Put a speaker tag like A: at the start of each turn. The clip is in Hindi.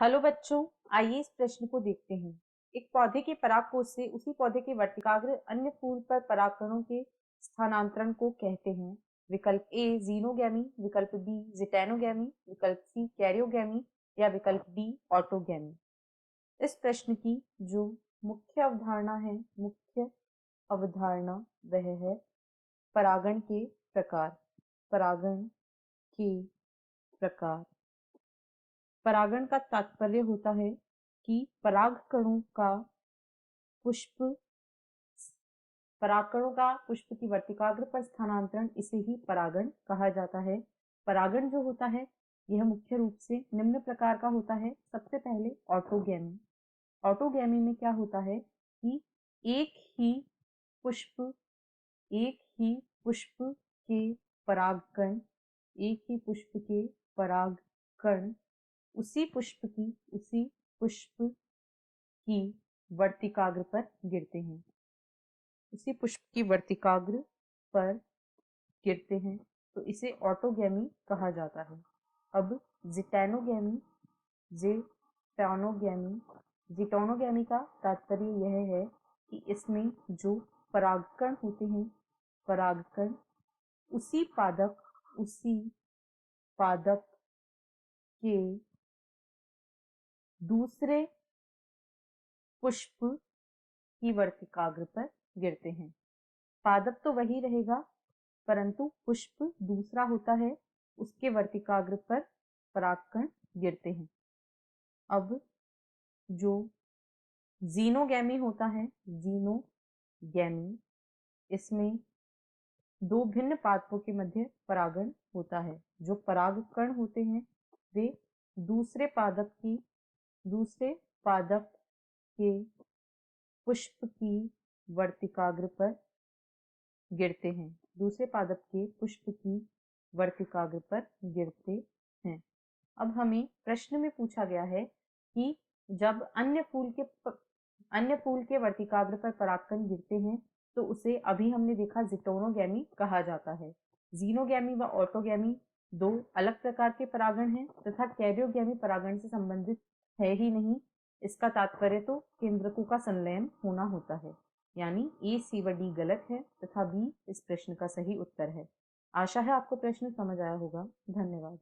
A: हेलो बच्चों, आइए इस प्रश्न को देखते हैं। एक पौधे के परागकोश से उसी पौधे के वर्तिकाग्र अन्य फूल पर परागकणों के स्थानांतरण को कहते हैं। विकल्प ए जीनोगैमी, विकल्प बी जिटेनोगैमी, विकल्प सी कैरियोगैमी या विकल्प डी ऑटोगैमी। इस प्रश्न की जो मुख्य अवधारणा वह है परागण के प्रकार। परागण के प्रकार। परागण का तात्पर्य होता है कि परागकणों का पुष्प की वर्तिकाग्र पर स्थानांतरण, इसे ही परागण कहा जाता है। परागण जो होता है यह मुख्य रूप से निम्न प्रकार का होता है। सबसे पहले ऑटोगैमी। ऑटोगैमी में क्या होता है कि एक ही पुष्प के परागकण उसी पुष्प की वर्तिकाग्र पर गिरते हैं, तो इसे ऑटोगैमी कहा जाता है। अब जिटोनोगैमी का तात्पर्य यह है कि इसमें जो परागकण होते हैं, परागकण उसी पादप के दूसरे पुष्प की वर्तिकाग्र पर गिरते हैं। पादप तो वही रहेगा परंतु पुष्प दूसरा होता है, उसके वर्तिकाग्र पर परागकण गिरते हैं। अब जो जीनोगैमी होता है, इसमें दो भिन्न पादपों के मध्य परागण होता है। जो परागकण होते हैं वे दूसरे पादप के पुष्प की वर्तिकाग्र पर गिरते हैं। अब हमें प्रश्न में पूछा गया है कि जब अन्य फूल के वर्तिकाग्र पर परागकण गिरते हैं तो उसे अभी हमने देखा जिटोनोगैमी कहा जाता है। जीनोगैमी व ऑटोगैमी दो अलग प्रकार के परागण हैं तथा कैरियोगैमी परागण से संबंधित है ही नहीं। इसका तात्पर्य तो केंद्रकों का संलयन होना होता है, यानी ए, सी व डी गलत है तथा बी इस प्रश्न का सही उत्तर है। आशा है आपको प्रश्न समझ आया होगा। धन्यवाद।